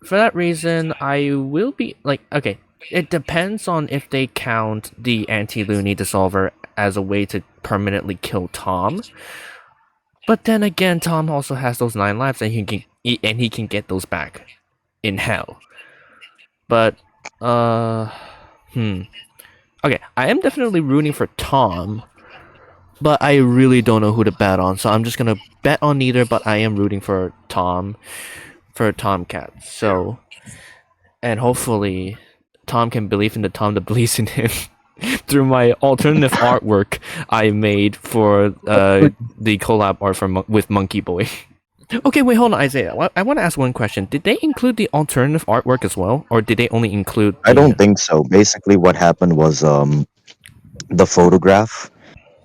S2: for that reason, I will be like, okay. It depends on if they count the anti-Looney dissolver as a way to permanently kill Tom. But then again, Tom also has those 9 lives, and he can get those back in hell. But okay, I am definitely rooting for Tom, but I really don't know who to bet on, so I'm just gonna bet on neither. But I am rooting for Tom Cat. So, and hopefully Tom can believe in the Tom that believes in him through my alternative artwork I made for the collab art with Monkey Boy. Okay, wait, hold on, Isaiah. I want to ask one question. Did they include the alternative artwork as well, or did they only include?
S8: I don't think so. Basically, what happened was the photograph,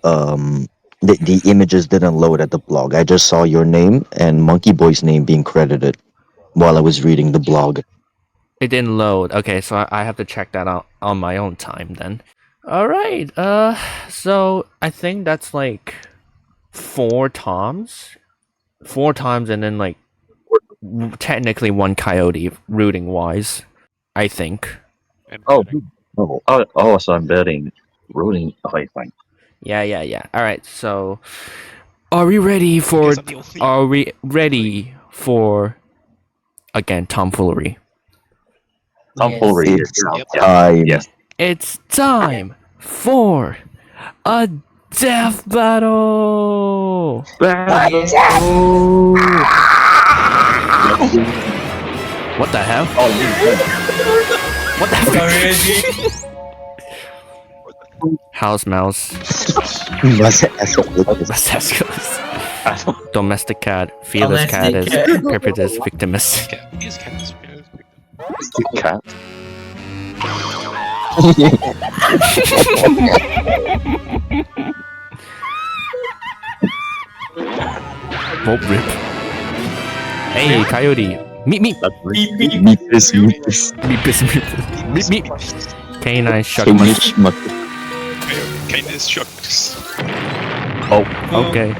S8: the images didn't load at the blog. I just saw your name and Monkey Boy's name being credited while I was reading the blog.
S2: It didn't load. Okay, so I have to check that out on my own time then. All right. So I think that's like 4 Toms, and then like technically 1 Coyote rooting wise. I think.
S1: so I'm betting, rooting. Okay, fine.
S2: Yeah. All right. So, are we ready for? Again, tomfoolery?
S1: Tomfoolery.
S8: It's time.
S1: Yes.
S2: It's time for a death battle. What the hell? What the heck? House mouse. Domestic cat. Fearless cat is perpetus victimus.
S4: These cats.
S1: Cat.
S2: Vote rip. Hey, Coyote. Meet me.
S8: Meet this.
S2: Meet. Canine shuck
S4: Kindness shucks.
S2: Oh, okay.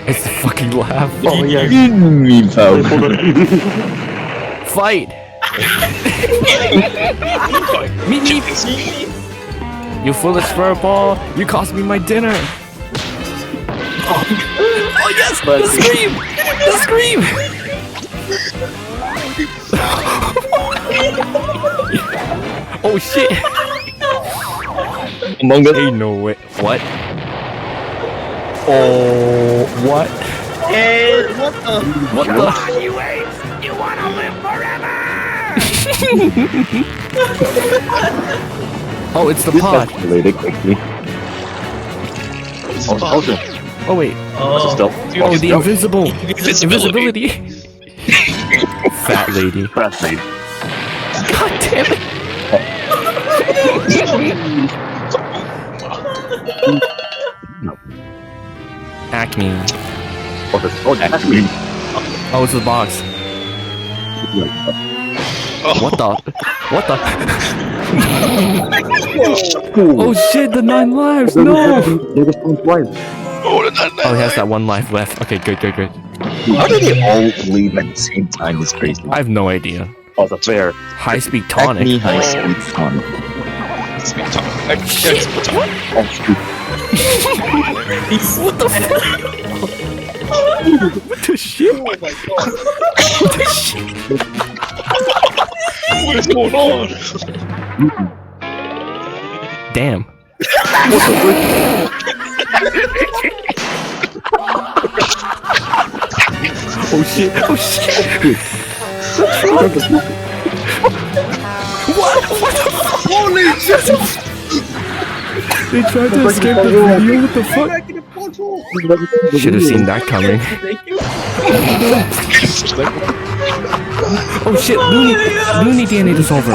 S2: It's the fucking laugh.
S1: Oh yeah.
S8: Me, pal.
S2: Fight. Meet me. You foolish furball. You cost me my dinner. Oh yes! The scream! The scream! Oh shit!
S1: Among Us.
S2: Ain't no way. What? Oh, what?
S5: Hey, what the?
S2: What the?
S7: You wanna live forever?
S2: Oh, it's the
S8: This
S2: pod.
S8: escalated quickly.
S4: It's
S8: Oh,
S4: fun.
S8: also,
S2: Oh wait.
S8: also still.
S2: Oh, the invisible.
S4: Invisibility.
S2: Fat lady.
S1: Fat lady.
S2: God damn it. Acme.
S8: Oh, that's me.
S2: Oh, it's the box.
S4: Oh,
S2: What the? What the? Oh shit, the 9 lives, no!
S4: oh,
S2: Oh, he has that 1 life left. Okay, good.
S8: How do they all leave at the same time? Is crazy.
S2: I have no idea.
S8: Oh, that's fair.
S2: High speed
S8: Acme
S2: tonic.
S8: high speed tonic.
S4: Speed talk. Speed talk.
S8: Oh, shoot.
S2: What the fuck? What the shit?
S5: Oh my god.
S4: What is going on?
S2: Damn. Oh shit. What the fuck?
S5: Holy shit!
S2: They tried to escape the video, what the fuck?
S5: Back in the portal!
S2: Should have seen that coming. Oh shit, Looney DNA dissolver.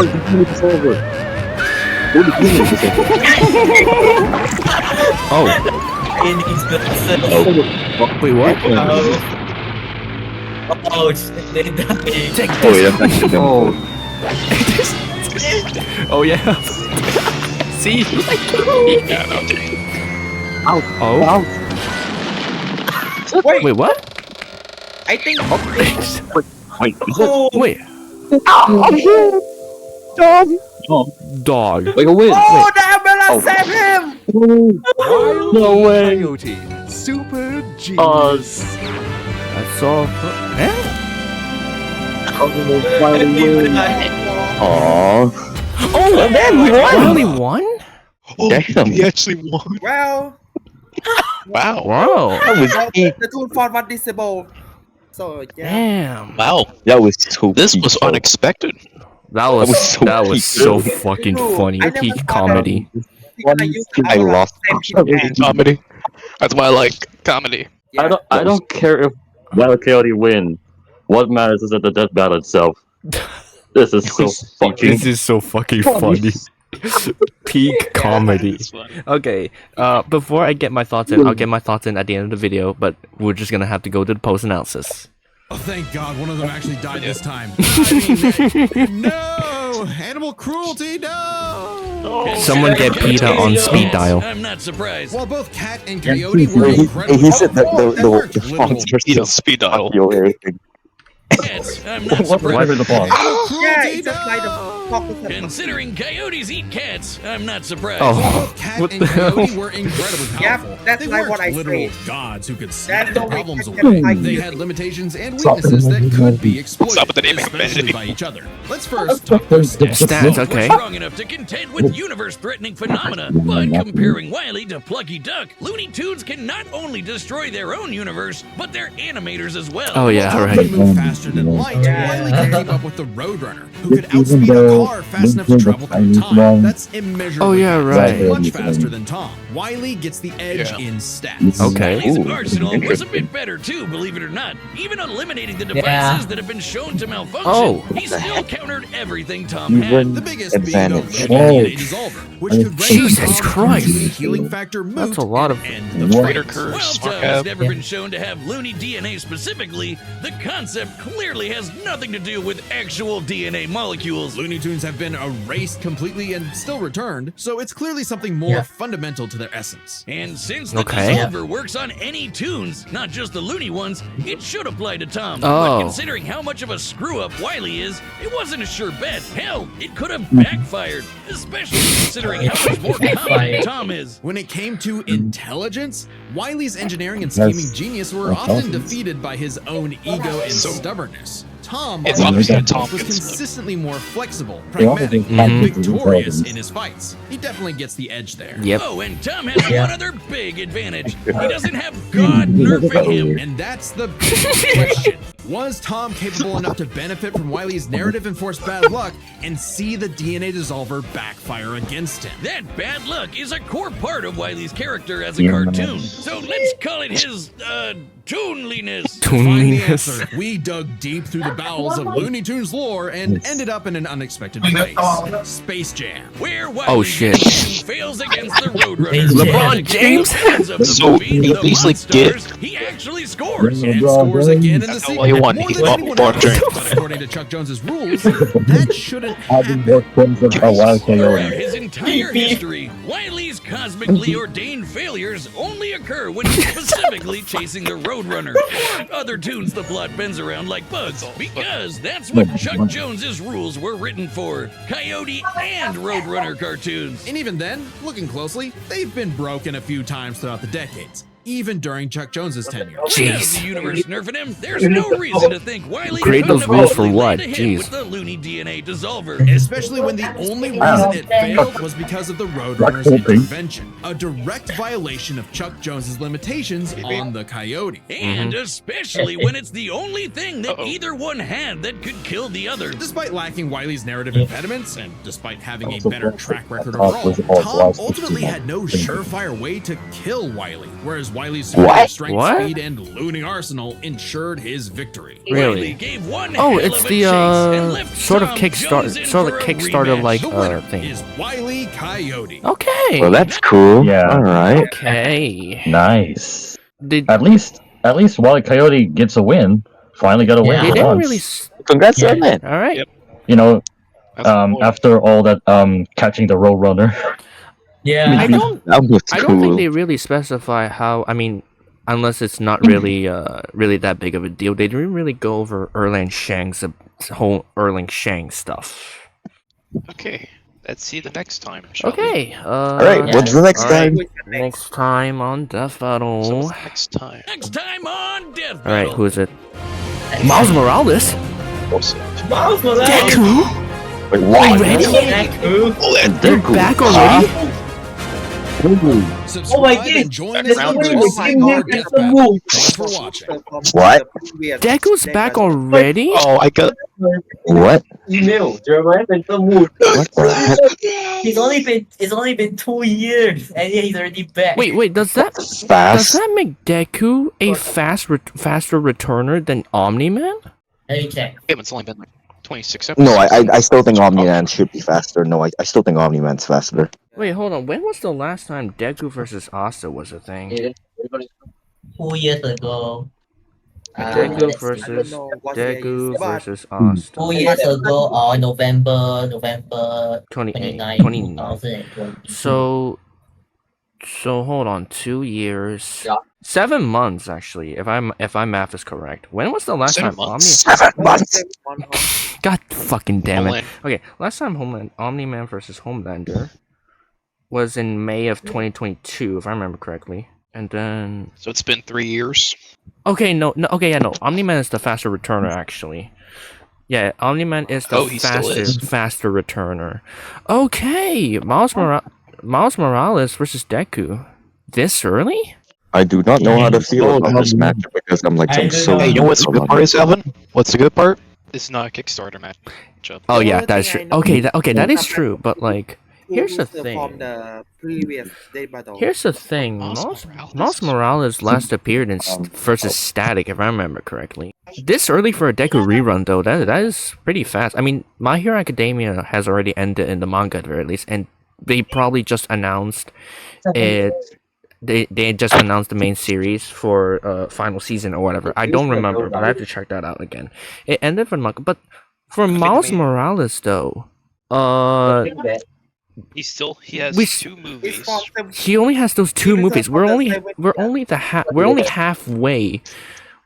S2: Oh, wait, what?
S3: Oh, they died.
S2: Take
S8: Oh,
S2: this.
S8: yeah, that's actually them.
S2: Oh yeah. See?
S4: Yeah, no, dude.
S2: Oh.
S5: Wait,
S2: Wait, what?
S5: I think.
S8: Wait,
S2: Wait. Dog.
S1: Like a win.
S5: Oh, the ambulance saved him!
S1: No way.
S6: Coyote, super genius.
S2: That's all. Eh?
S8: Aww.
S2: Oh,
S8: man, he won.
S2: Really won?
S4: Oh,
S8: Damn.
S4: he actually won.
S5: Well,
S4: Wow.
S2: Wow.
S8: That was
S5: the tool for was disabled. So, yeah.
S2: Damn.
S4: Wow.
S8: That was so.
S4: This was
S8: peaceful.
S4: unexpected.
S2: That was
S8: That was
S2: so
S8: peak.
S2: fucking funny.
S5: I never
S2: Peak
S5: thought
S2: comedy.
S8: I lost.
S4: Comedy. That's why I like comedy.
S5: Yeah.
S1: I don't care if Wile E Coyote win. What matters is that the death battle itself. This is so fucking.
S2: This is so fucking funny. Peak comedy.
S4: It's funny.
S2: Okay, before I get my thoughts in, I'll get my thoughts in at the end of the video, but we're just gonna have to go to the post analysis.
S6: Oh, thank God, one of them actually died this time. I mean, no! Animal cruelty, no!
S2: Someone get PETA on speed dial.
S7: I'm not surprised.
S6: While both Cat and Coyote were incredibly
S8: He said that
S6: powerful, that worked
S8: the
S6: literal
S8: fonts are
S4: Speed,
S8: so
S4: speed dial.
S8: fucking everything.
S7: Cats, I'm not
S1: Why
S7: surprised.
S1: for the bomb?
S6: Animal
S5: Yeah,
S6: cruelty,
S5: it's just like the focus.
S7: Considering coyotes eat cats, I'm not surprised.
S2: Oh.
S6: While both Cat
S2: What
S6: and
S2: the hell?
S6: Coyote were incredibly
S5: Yeah,
S6: powerful,
S5: that's
S6: they
S5: like
S6: weren't
S5: what I
S6: literal
S5: say.
S6: gods who could snap
S5: That's
S6: the
S5: the way
S6: problems
S5: I
S6: away.
S5: can
S6: They
S5: fight
S6: had limitations and weaknesses that could be exploited,
S4: Stop with the name
S6: especially
S4: humanity.
S6: by each other. Let's first talk their stats.
S2: Stats,
S7: Both were
S2: okay.
S7: strong enough to contend with universe-threatening phenomena, but comparing Wile E to Plucky Duck, Looney Tunes can not only destroy their own universe, but their animators as well.
S2: Oh yeah,
S6: They
S2: right.
S6: move faster than light.
S5: Yeah.
S6: Wile E can keep up with the Roadrunner, who could outspeed a car fast enough to travel through time. That's immeasurably
S2: Oh, yeah, right.
S6: much faster than Tom. Wile E gets the edge
S4: Yeah.
S6: in stats.
S2: Okay.
S7: Wile's
S8: Ooh,
S7: arsenal was a
S8: interesting.
S7: bit better too, believe it or not. Even eliminating the devices
S3: Yeah.
S7: that have been shown to malfunction,
S2: Oh.
S7: he still countered everything Tom had.
S6: The biggest
S8: Advantage.
S6: being the DNA dissolver, which could render
S2: Jesus
S6: Tom's
S2: Christ.
S6: Looney healing factor moot
S2: That's a lot of-
S6: and end the
S4: Raider
S6: fight.
S4: curse.
S7: While
S4: Smart
S7: Tom's
S4: cab.
S7: never been shown to have Looney DNA specifically, the concept clearly has nothing to do with actual DNA molecules.
S6: Looney Tunes have been erased completely and still returned, so it's clearly something more
S3: Yeah.
S6: fundamental to their essence.
S7: And since the
S2: Okay.
S7: dissolver works on any tunes, not just the Looney ones, it should apply to Tom.
S2: Oh.
S7: But considering how much of a screw-up Wile E is, it wasn't a sure bet. Hell, it could have backfired, especially considering how much more competent Tom is.
S6: When it came to intelligence, Wile E's engineering and scheming genius were often defeated by his own ego and
S4: So-
S6: stubbornness. Tom,
S4: It's
S6: on the
S4: obvious
S6: other
S4: that Tom
S6: hand, was
S4: gets the-
S6: consistently more flexible, pragmatic,
S2: Mhm.
S6: and victorious in his fights. He definitely gets the edge there.
S2: Yep.
S7: Oh, and Tom has one other big advantage. He doesn't have God nerfing him.
S6: And that's the big question. Was Tom capable enough to benefit from Wile E's narrative-enforced bad luck and see the DNA dissolver backfire against him?
S7: That bad luck is a core part of Wile E's character as a cartoon. So let's call it his, toonliness.
S6: To find the answer, we dug deep through the bowels of Looney Tunes lore and ended up in an unexpected place. Space Jam.
S7: Where Wile
S2: Oh,
S7: E's
S2: shit.
S7: mission fails against the Roadrunners.
S2: LeBron James?
S4: So, he at least, like, get-
S7: He actually scores.
S6: And scores again in the sequel.
S4: all he won.
S6: More
S4: He
S6: than
S4: bought
S6: anyone
S4: LeBron
S6: else.
S4: James.
S6: According to Chuck Jones's rules, that shouldn't happen.
S7: Throughout his entire history, Wile E's cosmically ordained failures only occur when he's specifically chasing the Roadrunner. Other tunes the plot bends around like bugs, because that's what Chuck Jones's rules were written for. Coyote and Roadrunner cartoons.
S6: And even then, looking closely, they've been broken a few times throughout the decades, even during Chuck Jones's tenure.
S7: Because the universe nerfing him, there's no reason to think Wile E
S2: Create those
S7: couldn't
S2: rules
S7: have
S2: for
S7: easily
S2: what?
S7: laid a hit with
S2: Jeez.
S7: the Looney DNA dissolver.
S6: Especially when the only reason it failed was because of the Roadrunner's intervention, a direct violation of Chuck Jones's limitations on the Coyote.
S7: And especially when it's the only thing that either one had that could kill the other.
S6: Despite lacking Wile E's narrative impediments, and despite having a better track record overall, Tom ultimately had no surefire way to kill Wile E, whereas Wile E's superior strength,
S2: What?
S6: speed, and looning arsenal ensured his victory.
S2: Really?
S7: Wile E gave one
S2: Oh,
S7: hell
S2: it's
S7: of a
S2: the
S7: chase and left
S2: sort of
S7: Tom
S2: Kickstarter,
S7: Jones in
S2: sort of
S7: for a
S2: Kickstarter
S7: rematch.
S2: like
S6: The winner
S2: thing.
S6: is Wile E Coyote.
S2: Okay.
S1: Well, that's cool.
S9: Yeah.
S1: All right.
S2: Okay.
S9: Nice.
S2: Did
S9: At least Wile Coyote gets a win. Finally got a win.
S3: Yeah.
S2: they
S9: for
S2: didn't
S9: once.
S2: really?
S1: Congrats
S3: Yeah.
S1: on that.
S2: All right.
S4: Yep.
S9: You know,
S4: That's cool.
S9: after all that catching the Roadrunner.
S3: Yeah.
S2: I don't.
S1: That was
S2: I don't
S1: cool.
S2: think they really specify how. I mean, unless it's not really, really that big of a deal, they didn't really go over Erlang Shang's whole Erlang Shang stuff.
S4: Okay, let's see the next time. Shall we?
S2: Okay.
S1: All right.
S3: Yeah.
S1: What's the next
S2: All right.
S1: time?
S2: Next time on Death
S4: So
S2: Battle.
S4: what's the next time?
S7: Next time on Death
S2: All right.
S7: Battle.
S2: Who is it? Miles Morales.
S3: Mouse was out.
S2: Deku.
S1: Wait, what?
S2: Already?
S3: Deku.
S2: They're back already.
S6: Subscribe
S3: Oh my God.
S6: and join
S3: There's
S6: us
S3: no
S6: on
S3: way
S6: the
S3: we
S6: Secret
S3: can make
S6: Death
S3: the
S6: Battle.
S3: move.
S6: Thanks for watching.
S1: What?
S2: Deku's back already.
S4: Oh, I got.
S1: What?
S3: Email. Jeremiah been the mood.
S1: What the heck?
S3: It's only been 2 years and yet he's already back.
S2: Wait. Does that
S1: Fast.
S2: make Deku a faster returner than Omni-Man?
S3: Let me check.
S4: It's only been like 26 episodes.
S8: No, I still think Omni-Man should be faster. No, I still think Omni-Man's faster.
S2: Wait, hold on. When was the last time Deku versus Asta was a thing?
S3: 2 years ago.
S2: Deku
S3: let's see.
S2: versus
S5: what year it
S2: Deku
S5: is, but-
S2: versus Asta.
S3: 2 years ago, November
S2: 28,
S3: 29,
S2: 29.
S3: 2020.
S2: So hold on. 2 years.
S3: Yeah.
S2: 7 months actually. If my math is correct. When was the last
S4: 7
S2: time
S4: months.
S1: 7 months.
S2: God fucking damn it.
S4: Homeland.
S2: Okay, last time Omni-Man versus Homelander was in May of 2022, if I remember correctly. And then
S4: So it's been 3 years.
S2: okay, no. Omni-Man is the faster returner actually. Yeah, Omni-Man is the
S4: Oh, he still is.
S2: faster returner. Okay, Miles Morales versus Deku. This early?
S8: I do not know how to feel about this match because I'm like,
S3: I
S8: I'm
S3: do
S8: so.
S3: not.
S4: Hey, you know what's the good part is, Alvin? What's the good part? It's not a Kickstarter matchup.
S2: Oh
S5: The
S2: yeah,
S5: only
S2: that's
S5: thing
S2: true.
S5: I know
S2: Okay, that is
S5: is
S2: true. But like, here's the
S5: From
S2: thing.
S5: the previous day battle.
S2: Here's the thing. Miles Morales last appeared in versus Static, if I remember correctly. This early for a Deku rerun, though, that is pretty fast. I mean, My Hero Academia has already ended in the manga at the very least, and they probably just announced it. They just announced the main series for final season or whatever. I don't remember, but I have to check that out again. It ended for manga, but for Miles Morales though,
S4: He has
S2: We-
S4: 2 movies.
S5: It's from the
S2: he only has those 2 movies. We're only halfway.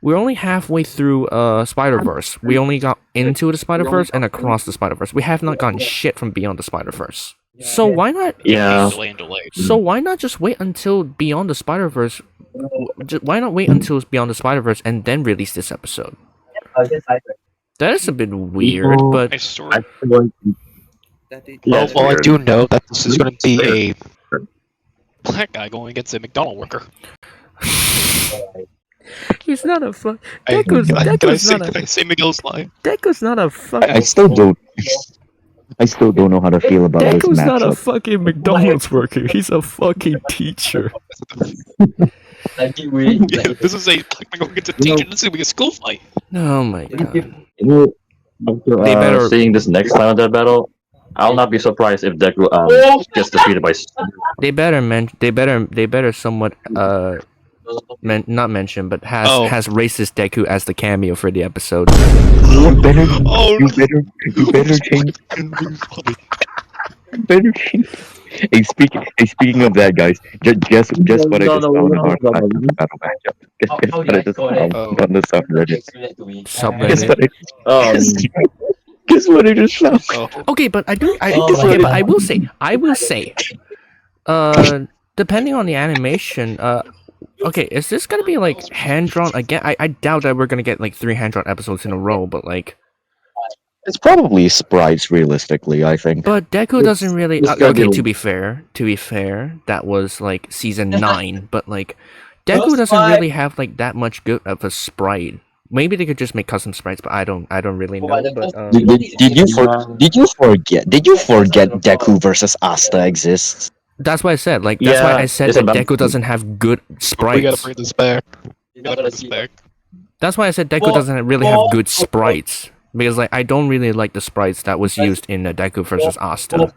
S2: We're only halfway through Spider-Verse. We only got into the Spider-Verse and across the Spider-Verse. We have not gotten shit from Beyond the Spider-Verse. So why not?
S1: Yeah.
S4: Delayed.
S2: So why not just wait until Beyond the Spider-Verse? Why not wait until it's Beyond the Spider-Verse and then release this episode? That is a bit weird, but
S4: Nice story.
S5: that it-
S1: Yeah,
S4: Well, I
S1: weird.
S4: do know that this is going to be a black guy going against a McDonald worker.
S2: He's not a fuck.
S4: Can
S2: Deku's
S4: I say Miguel's line?
S2: Deku's not a fuck.
S8: I still don't. I still don't know how to feel about this
S2: Deku's not a
S8: matchup.
S2: fucking McDonald's worker. He's a fucking teacher.
S4: This is a going to teacher. This is gonna be a school fight.
S2: Oh my god.
S9: After
S2: They better-
S9: seeing this next time of that battle, I'll not be surprised if Deku gets defeated by.
S2: They better somewhat not mention, but has racist Deku as the cameo for the episode.
S8: You better,
S4: Oh,
S8: you better change. Better change. Hey, speaking of that, guys, just what I just found on battle matchup. Guess what I just found on the subreddit. Guess what Guess what I just found.
S2: Okay, but I will say, depending on the animation, okay, is this gonna be like hand drawn again? I doubt that we're gonna get like 3 hand drawn episodes in a row, but like.
S8: It's probably sprites, realistically, I think.
S2: But Deku doesn't really.
S9: it's gotta
S2: Okay,
S9: be-
S2: to be fair, that was like season 9, but like, Deku doesn't really have like that much good of a sprite. Maybe they could just make custom sprites, but I don't really know. But
S8: Did you forget Deku versus Asta exists?
S2: that's why I said that's why I said
S9: it's
S2: that
S9: about-
S2: Deku doesn't have good
S4: we gotta
S2: sprites.
S4: bring this back. We gotta bring this back.
S2: That's why I said Deku doesn't really have good sprites. Because like I don't really like the sprites that was used in Deku versus Asta.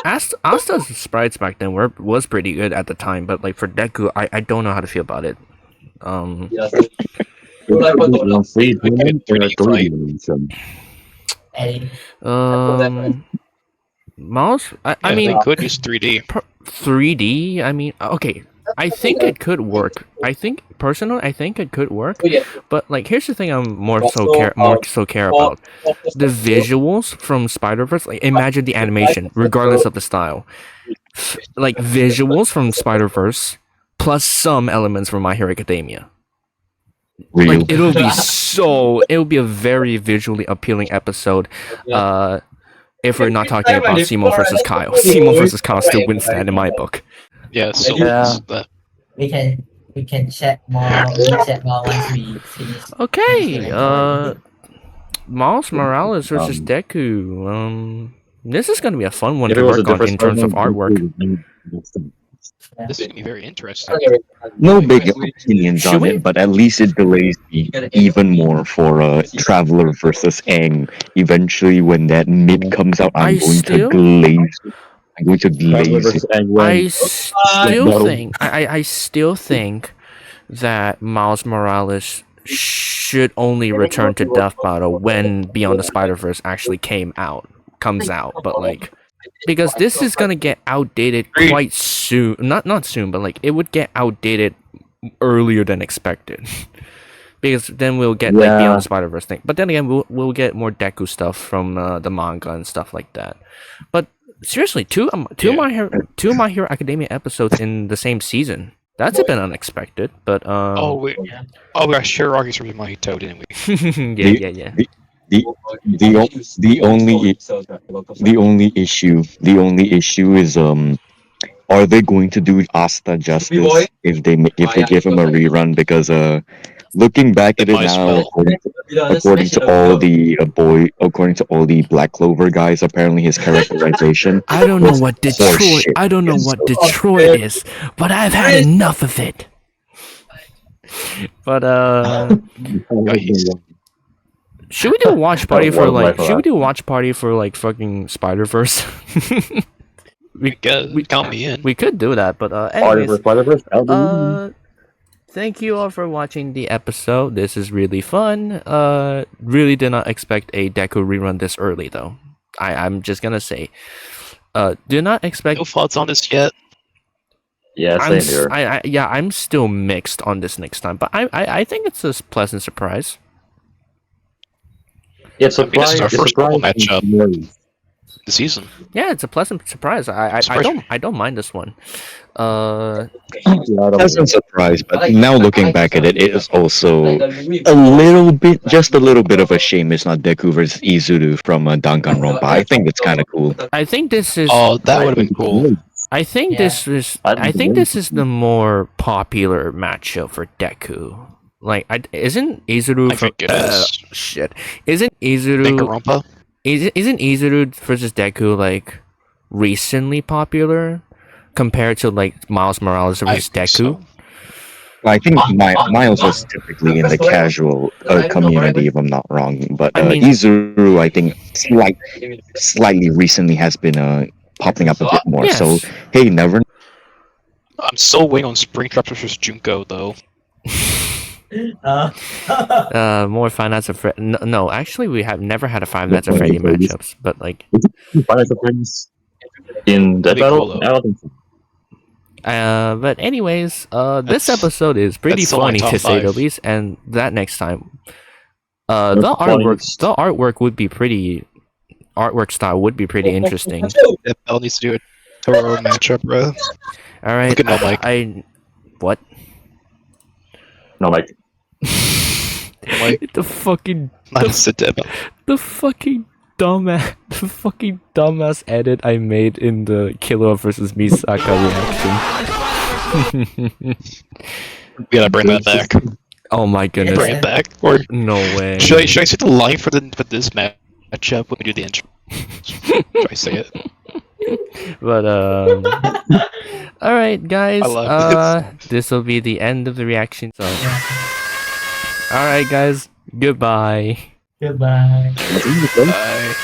S2: Asta's sprites back then was pretty good at the time, but like for Deku, I don't know how to feel about it. Mouse. I mean,
S4: they could use 3D.
S2: 3D. I mean, okay. I think it could work. I think it could work. But like, here's the thing: I'm more so care about the visuals from Spider-Verse. Like, imagine the animation, regardless of the style. Like visuals from Spider-Verse plus some elements from My Hero Academia.
S8: Real.
S2: Like it'll be a very visually appealing episode. If we're not talking about Simo versus Kyle, Simo versus Kyle still wins that in my book.
S4: Yeah, so
S3: We can chat more. Once we finish.
S2: Okay, Miles Morales versus Deku. This is gonna be a fun one
S9: If
S2: to
S9: it was a
S2: work on
S9: different
S2: in terms of
S9: Spider-Man,
S2: artwork.
S4: this is gonna be very interesting.
S8: No big opinions on it, but at least it delays me even more for Traveler versus Aang. Eventually, when that mid comes out, I'm going to glaze it.
S2: I still think that Miles Morales should only return to Death Battle when Beyond the Spider-Verse actually comes out, but like, because this is gonna get outdated quite soon. Not soon, but like it would get outdated earlier than expected. Because then we'll get like Beyond the Spider-Verse thing. But then again, we'll get more Deku stuff from the manga and stuff like that. But seriously, two My Hero Academia episodes in the same season. That's a bit unexpected, but
S4: we got sure August from Mahito, didn't we?
S2: yeah.
S8: The only issue is are they going to do Asta justice if they give him a rerun? Because looking back at it now, according to all the Black Clover guys, apparently his characterization.
S2: I don't know what Detroit is, but I've had enough of it. But should we do a watch party for like fucking Spider-Verse? we
S4: count me in.
S2: We could do that, but anyways, thank you all for watching the episode. This is really fun. Really did not expect a Deku rerun this early though. I'm just gonna say, do not expect.
S4: No thoughts on this yet.
S9: Yeah, same here.
S2: I'm still mixed on this next time, but I think it's a pleasant surprise.
S4: It's a first matchup this season.
S2: Yeah, it's a pleasant surprise. I don't mind this one.
S8: Pleasant surprise, but now looking back at it, it is also just a little bit of a shame it's not Deku versus Izuru from Danganronpa. I think it's kind of cool.
S2: I think this is.
S4: Oh, that would have been cool.
S2: I think
S3: Yeah.
S2: I think this is the more popular matchup for Deku. Like, isn't Izuru
S4: I think it is.
S2: shit? Isn't Izuru
S4: Danganronpa?
S2: isn't Izuru versus Deku like recently popular compared to like Miles Morales
S4: I
S2: versus
S4: think
S2: Deku?
S4: so.
S8: I think Miles was typically in the casual community, if I'm not wrong. But
S2: I mean-
S8: Izuru, I think, slightly recently has been popping up a bit more. So
S2: Yes.
S8: hey, never.
S4: I'm still waiting on Springtrap versus Junko though.
S2: More Five Nights at Freddy. No, actually, we have never had a Five Nights at Freddy matchups, but like,
S9: Finance of Friends in that
S4: That'd be cool,
S9: battle?
S4: though.
S9: I don't think so.
S2: but anyways, this
S4: That's-
S2: episode is pretty
S4: that's still my
S2: funny
S4: top
S2: to say the
S4: 5.
S2: least, and that next time,
S9: The
S2: the artwork would be pretty. Artwork style would be pretty interesting.
S4: Yeah, Bell needs to do a Toro matchup, bro.
S2: All right,
S4: Look at no mic.
S2: I what?
S9: No, like,
S4: Like,
S2: The fucking
S4: not a sit down.
S2: the fucking dumbass edit I made in the Killua versus Misaka reaction.
S4: We gotta bring that back.
S2: Oh my
S4: Bring
S2: goodness!
S4: it back. Or
S2: No way.
S4: should I say the line for this matchup when we do the intro? Should I say it?
S2: But all right, guys.
S4: I love
S2: this will be the end of the reaction. So, all right, guys. Goodbye.
S3: Goodbye.
S4: Bye.